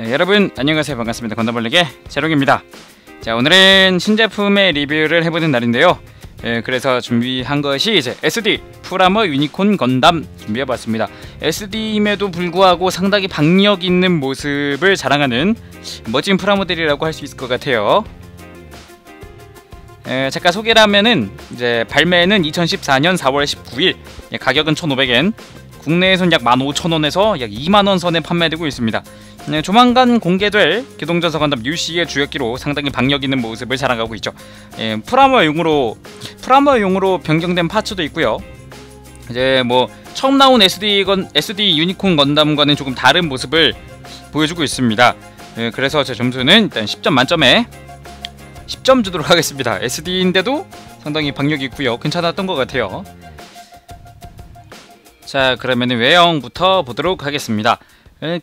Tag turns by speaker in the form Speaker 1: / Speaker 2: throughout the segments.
Speaker 1: 여러분 안녕하세요. 반갑습니다. 건담벌레의 재롱입니다. 자, 오늘은 신제품의 리뷰를 해보는 날인데요. 그래서 준비한 것이 이제 SD 프라모 유니콘 건담 준비해봤습니다. SD임에도 불구하고 상당히 박력 있는 모습을 자랑하는 멋진 프라모델이라고 할 수 있을 것 같아요. 잠깐 소개를 하면은 이제 발매는 2014년 4월 19일, 가격은 1,500엔, 국내에선 약 15,000원에서 약 2만원 선에 판매되고 있습니다. 조만간 공개될 기동전사 건담 UC의 주역기로 상당히 박력 있는 모습을 자랑하고 있죠. 프라모용으로 변경된 파츠도 있고요. 이제 뭐 처음 나온 SD 유니콘 건담과는 조금 다른 모습을 보여주고 있습니다. 그래서 제 점수는 일단 10점 만점에 10점 주도록 하겠습니다. SD인데도 상당히 박력이 있고요. 괜찮았던 것 같아요. 자, 그러면 외형부터 보도록 하겠습니다.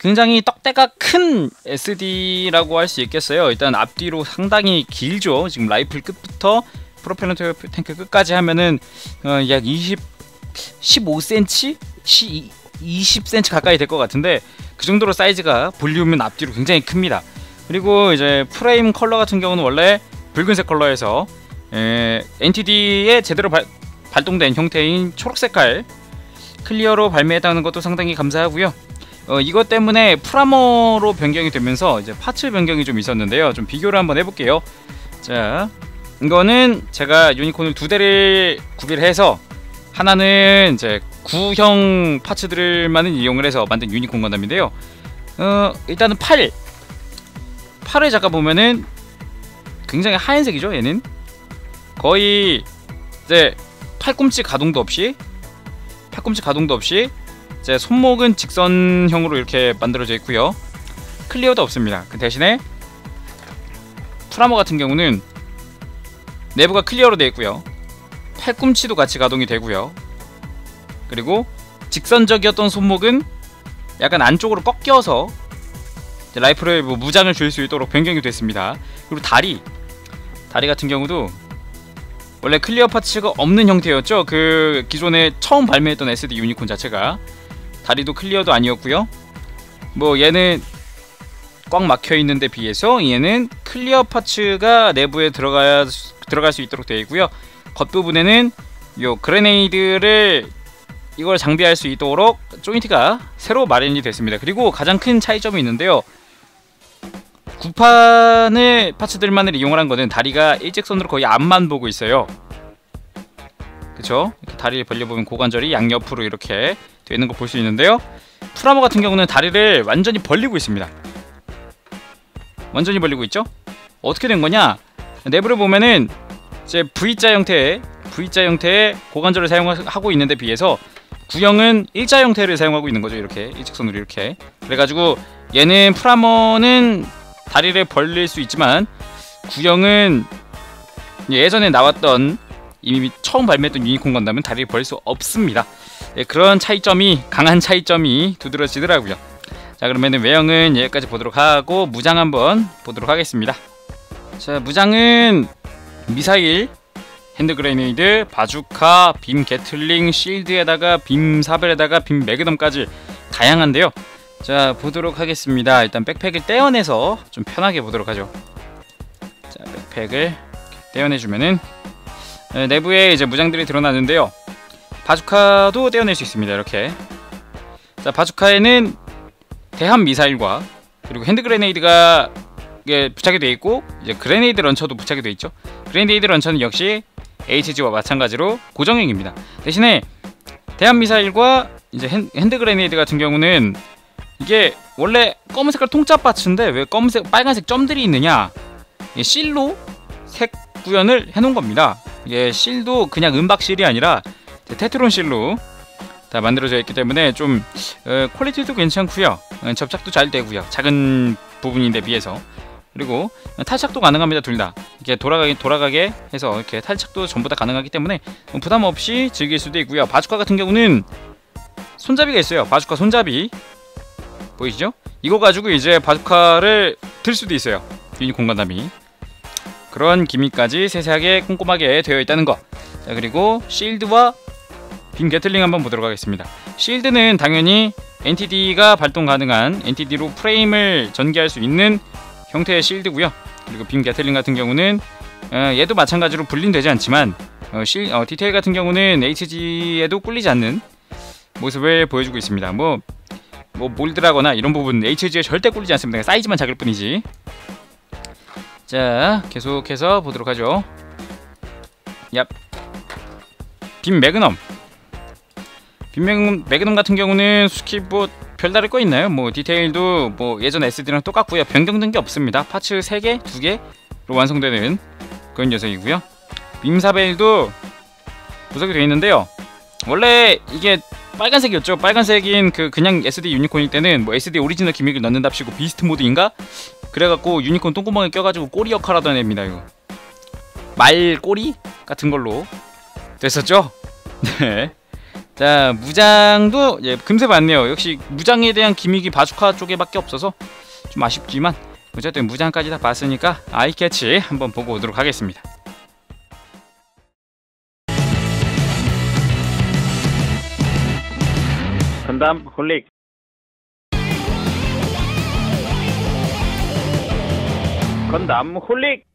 Speaker 1: 굉장히 떡대가 큰 SD라고 할 수 있겠어요. 일단 앞뒤로 상당히 길죠. 지금 라이플 끝부터 프로펠러 탱크 끝까지 하면은 약 15cm? 20cm 가까이 될 것 같은데, 그 정도로 사이즈가 볼륨은 앞뒤로 굉장히 큽니다. 그리고 이제 프레임 컬러 같은 경우는 원래 붉은색 컬러에서 NTD에 제대로 발동된 형태인 초록색깔 클리어로 발매했다는 것도 상당히 감사하고요. 이것 때문에 프라모로 변경이 되면서 이제 파츠 변경이 좀 있었는데요. 좀 비교를 한번 해볼게요. 자, 이거는 제가 유니콘을 두 대를 구비해서 하나는 이제 구형 파츠들만을 이용을 해서 만든 유니콘 건담인데요. 일단은 팔을 잠깐 보면은 굉장히 하얀색이죠. 얘는 거의 이제 팔꿈치 가동도 없이 이제 손목은 직선형으로 이렇게 만들어져 있고요. 클리어도 없습니다. 그 대신에 프라모 같은 경우는 내부가 클리어로 되어 있고요. 팔꿈치도 같이 가동이 되고요. 그리고 직선적이었던 손목은 약간 안쪽으로 꺾여서 라이플을 무장을 줄 수 있도록 변경이 됐습니다. 그리고 다리 같은 경우도 원래 클리어 파츠가 없는 형태였죠. 그 기존에 처음 발매했던 SD 유니콘 자체가 다리도 클리어도 아니었고요. 뭐 얘는 꽉 막혀 있는데 비해서 얘는 클리어 파츠가 내부에 들어갈 수 있도록 되어 있고요. 겉부분에는 요 그레네이드를 이걸 장비할 수 있도록 조인트가 새로 마련이 됐습니다. 그리고 가장 큰 차이점이 있는데요. 구판의 파츠들만을 이용을 한 거는 다리가 일직선으로 거의 앞만 보고 있어요. 그쵸? 이렇게 다리를 벌려보면 고관절이 양옆으로 이렇게 되어 있는 거 볼 수 있는데요. 프라모 같은 경우는 다리를 완전히 벌리고 있습니다. 완전히 벌리고 있죠? 어떻게 된 거냐? 내부를 보면은 이제 V자 형태의 고관절을 사용하고 있는데 비해서 구형은 일자 형태를 사용하고 있는 거죠. 이렇게 일직선으로 이렇게. 그래가지고 얘는 프라모는 다리를 벌릴 수 있지만 구형은 예전에 나왔던 이미 처음 발매했던 유니콘 건담은 다리를 벌릴 수 없습니다. 그런 강한 차이점이 두드러지더라고요. 자, 그러면 외형은 여기까지 보도록 하고 무장 한번 보도록 하겠습니다. 자, 무장은 미사일, 핸드 그레네이드, 바주카, 빔 게틀링, 실드에다가 빔 사벨에다가 빔 매그넘까지 다양한데요. 자, 보도록 하겠습니다. 일단 백팩을 떼어내서 좀 편하게 보도록 하죠. 자, 백팩을 떼어내주면은 내부에 이제 무장들이 드러나는데요. 바주카도 떼어낼 수 있습니다. 이렇게. 자, 바주카에는 대함 미사일과 그리고 핸드 그레네이드가 부착이 되어 있고, 이제 그레네이드 런처도 부착이 되어 있죠. 그레네이드 런처는 역시 HG와 마찬가지로 고정형입니다. 대신에 대함 미사일과 이제 핸드 그레네이드 같은 경우는 이게 원래 검은 색깔 통짜 파츠인데 왜 빨간색 점들이 있느냐? 실로 색 구현을 해놓은 겁니다. 이게 실도 그냥 은박 실이 아니라 테트론 실로 다 만들어져 있기 때문에 좀 퀄리티도 괜찮고요. 접착도 잘 되고요. 작은 부분인데 비해서. 그리고 탈착도 가능합니다. 둘 다. 이렇게 돌아가게 해서 이렇게 탈착도 전부 다 가능하기 때문에 부담 없이 즐길 수도 있고요. 바주카 같은 경우는 손잡이가 있어요. 바주카 손잡이. 보이시죠? 이거 가지고 이제 바주카를 들 수도 있어요. 유니콘 건담이. 그런 기믹까지 세세하게 꼼꼼하게 되어 있다는 거. 자, 그리고 실드와 빔 게틀링 한번 보도록 하겠습니다. 실드는 당연히 NTD가 발동 가능한 NTD로 프레임을 전개할 수 있는 형태의 실드고요. 그리고 빔 게틀링 같은 경우는 얘도 마찬가지로 분리되지 않지만 디테일 같은 경우는 HG에도 꿀리지 않는 모습을 보여주고 있습니다. 뭐 몰드라거나 이런 부분 HG에 절대 꿀리지 않습니다. 사이즈만 작을 뿐이지. 자, 계속해서 보도록 하죠. 얍. 빔 매그넘. 빔 매그넘 같은 경우는 솔직히 뭐 별다를 거 있나요? 뭐 디테일도 뭐 예전 SD랑 똑같고요. 변경된 게 없습니다. 파츠 3개, 2개로 완성되는 그런 녀석이고요. 빔 사벨도 구석이 되어 있는데요. 원래 이게 빨간색이었죠. 빨간색인 그냥 SD 유니콘일 때는 뭐 SD 오리지널 기믹을 넣는답시고 비스트 모드인가? 그래갖고 유니콘 똥구멍에 껴가지고 꼬리 역할 하던 애입니다. 이거 말 꼬리 같은 걸로 됐었죠. 네. 자, 무장도 금세 봤네요. 역시 무장에 대한 기믹이 바주카 쪽에밖에 없어서 좀 아쉽지만 어쨌든 무장까지 다 봤으니까 아이캐치 한번 보고 오도록 하겠습니다. 건담 홀릭. 건담 홀릭.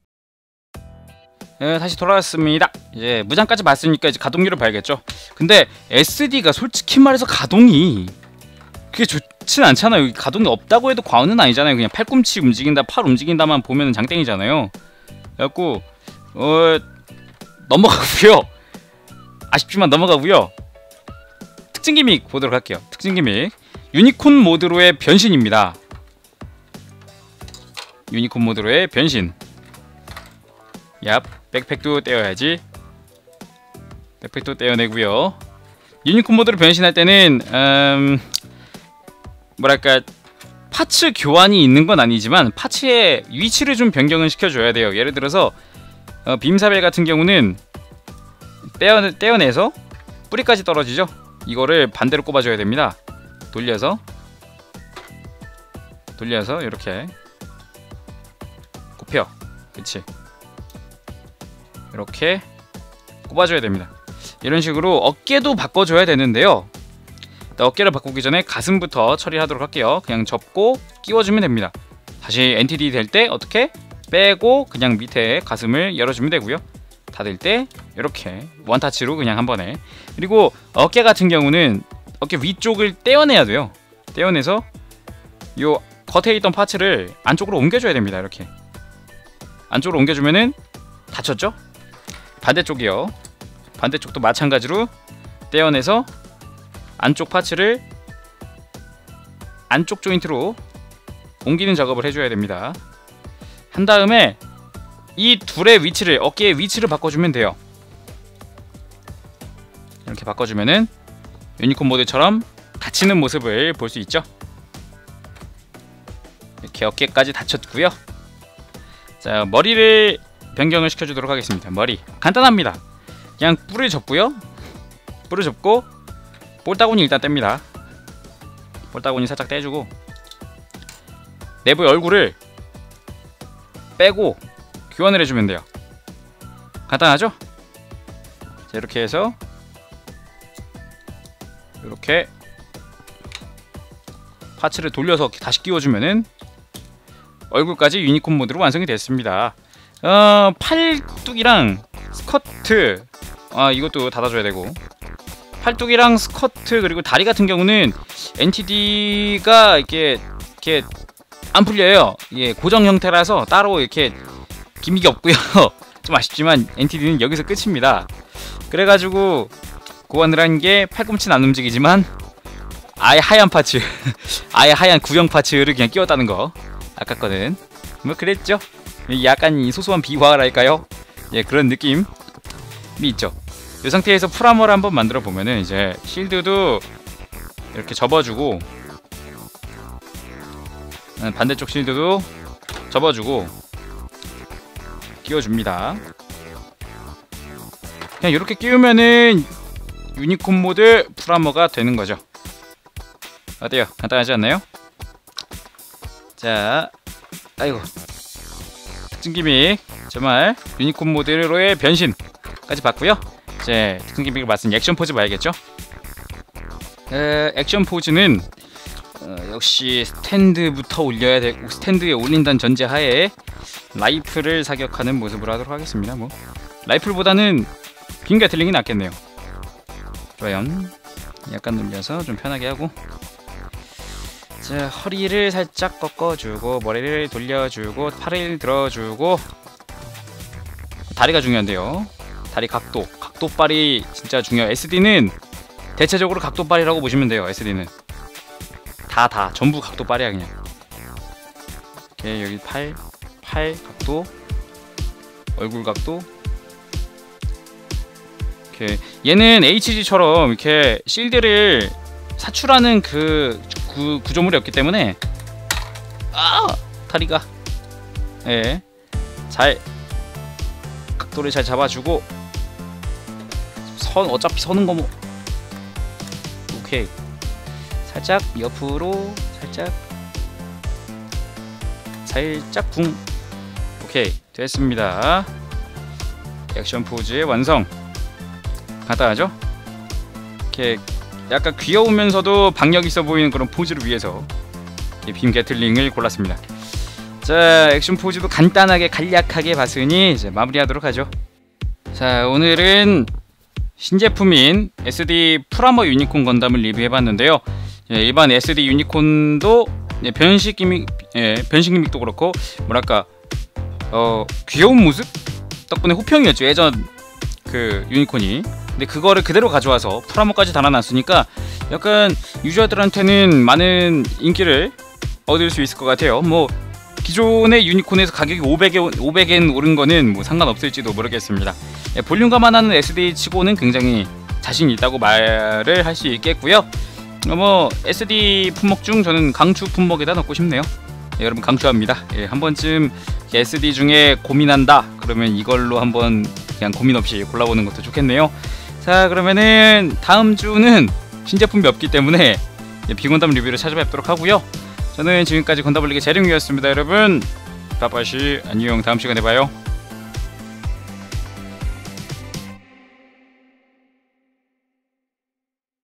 Speaker 1: 네, 다시 돌아왔습니다. 이제 무장까지 봤으니까 이제 가동률을 봐야겠죠. 근데 SD가 솔직히 말해서 가동이 그게 좋진 않잖아요. 가동이 없다고 해도 과언은 아니잖아요. 그냥 팔꿈치 움직인다, 팔 움직인다만 보면은 장땡이잖아요. 그래갖고 넘어가고요. 아쉽지만 넘어가고요. 특징 기믹 보도록 할게요. 특징 기믹 유니콘 모드로의 변신입니다. 유니콘 모드로의 변신. 얍. 백팩도 떼어야지. 백팩도 떼어내고요. 유니콘 모드로 변신할 때는 뭐랄까 파츠 교환이 있는 건 아니지만 파츠의 위치를 좀 변경을 시켜줘야 돼요. 예를 들어서 빔사벨 같은 경우는 떼어내서 뿌리까지 떨어지죠. 이거를 반대로 꼽아줘야 됩니다. 돌려서 이렇게 꼽혀. 그치. 이렇게 꼽아줘야 됩니다. 이런 식으로 어깨도 바꿔줘야 되는데요. 어깨를 바꾸기 전에 가슴부터 처리하도록 할게요. 그냥 접고 끼워주면 됩니다. 다시 NTD 될 때 어떻게? 빼고 그냥 밑에 가슴을 열어주면 되고요. 닫을 때 이렇게 원타치로 그냥 한 번에. 그리고 어깨 같은 경우는 어깨 위쪽을 떼어내야 돼요. 떼어내서 요 겉에 있던 파츠를 안쪽으로 옮겨줘야 됩니다. 이렇게 안쪽으로 옮겨주면은 닫혔죠? 반대쪽이요. 반대쪽도 마찬가지로 떼어내서 안쪽 파츠를 안쪽 조인트로 옮기는 작업을 해줘야 됩니다. 한 다음에 이 둘의 위치를, 어깨의 위치를 바꿔주면 돼요. 이렇게 바꿔주면은 유니콘 모드처럼 닫히는 모습을 볼 수 있죠. 이렇게 어깨까지 닫혔고요. 자, 머리를 변경을 시켜주도록 하겠습니다. 머리 간단합니다. 그냥 뿔을 접고요. 뿔을 접고 볼따구니 일단 뗍니다. 볼따구니 살짝 떼주고 내부의 얼굴을 빼고 교환을 해주면 돼요. 간단하죠? 자, 이렇게 해서 이렇게 파츠를 돌려서 다시 끼워주면은 얼굴까지 유니콘 모드로 완성이 됐습니다. 팔뚝이랑 스커트 이것도 닫아줘야 되고, 팔뚝이랑 스커트 그리고 다리 같은 경우는 NTD가 이렇게 안 풀려요. 예, 고정 형태라서 따로 이렇게 기믹이 없고요. 좀 아쉽지만 NTD는 여기서 끝입니다. 그래가지고 고안을 한 게 팔꿈치는 안 움직이지만 아예 하얀 파츠 아예 하얀 구형 파츠를 그냥 끼웠다는 거. 아까 거는 뭐 그랬죠. 약간 소소한 비화랄까요? 예, 그런 느낌이 있죠. 이 상태에서 프라모를 한번 만들어 보면은 이제 실드도 이렇게 접어주고, 반대쪽 실드도 접어주고 끼워줍니다. 그냥 이렇게 끼우면은 유니콘 모드 프라모가 되는 거죠. 어때요? 간단하지 않나요? 자, 아이고, 특징 기믹 정말 유니콘 모드로의 변신까지 봤고요. 이제 특징 기믹을 봤으니 액션 포즈 봐야겠죠? 액션 포즈는 역시 스탠드부터 올려야 되고 스탠드에 올린다는 전제하에 라이플을 사격하는 모습으로 하도록 하겠습니다. 뭐 라이플보다는 빈 게틀링이 낫겠네요. 좋아요. 약간 눌려서 좀 편하게 하고, 자, 허리를 살짝 꺾어주고 머리를 돌려주고 팔을 들어주고, 다리가 중요한데요. 다리 각도발이 진짜 중요해요. SD는 대체적으로 각도발이라고 보시면 돼요. SD는 다 전부 각도발이야 그냥. 오케이, 여기 팔 각도, 얼굴 각도. 오케이, 얘는 HG처럼 이렇게 실드를 사출하는 그 구조물이 없기 때문에 다리가 잘 각도를 잘 잡아주고, 어차피 서는 거 뭐. 오케이, 살짝 옆으로 살짝 붕. 오케이, 됐습니다. 액션 포즈의 완성. 간단하죠? 이렇게 약간 귀여우면서도 박력 있어 보이는 그런 포즈를 위해서 빔 게틀링을 골랐습니다. 자, 액션 포즈도 간단하게 간략하게 봤으니 이제 마무리하도록 하죠. 자, 오늘은 신제품인 SD 프라모 유니콘 건담을 리뷰해봤는데요. 일반 SD 유니콘도 변식 기믹도 그렇고 뭐랄까 귀여운 모습 덕분에 호평이었죠, 예전 그 유니콘이. 근데 그거를 그대로 가져와서 프라모까지 달아놨으니까 약간 유저들한테는 많은 인기를 얻을 수 있을 것 같아요. 뭐 기존의 유니콘에서 가격이 500엔 오른 거는 뭐 상관없을지도 모르겠습니다. 볼륨감 하는 SD 치고는 굉장히 자신 있다고 말을 할 수 있겠고요. 뭐 SD 품목 중 저는 강추 품목에다 넣고 싶네요. 여러분 강추합니다. 한 번쯤 SD 중에 고민한다 그러면 이걸로 한번 그냥 고민 없이 골라보는 것도 좋겠네요. 자, 그러면은 다음 주는 신제품이 없기 때문에 비건담 리뷰를 찾아뵙도록 하고요. 저는 지금까지 건담블리기 재룡이었습니다. 여러분, 바빠시 안녕. 다음 시간에 봐요.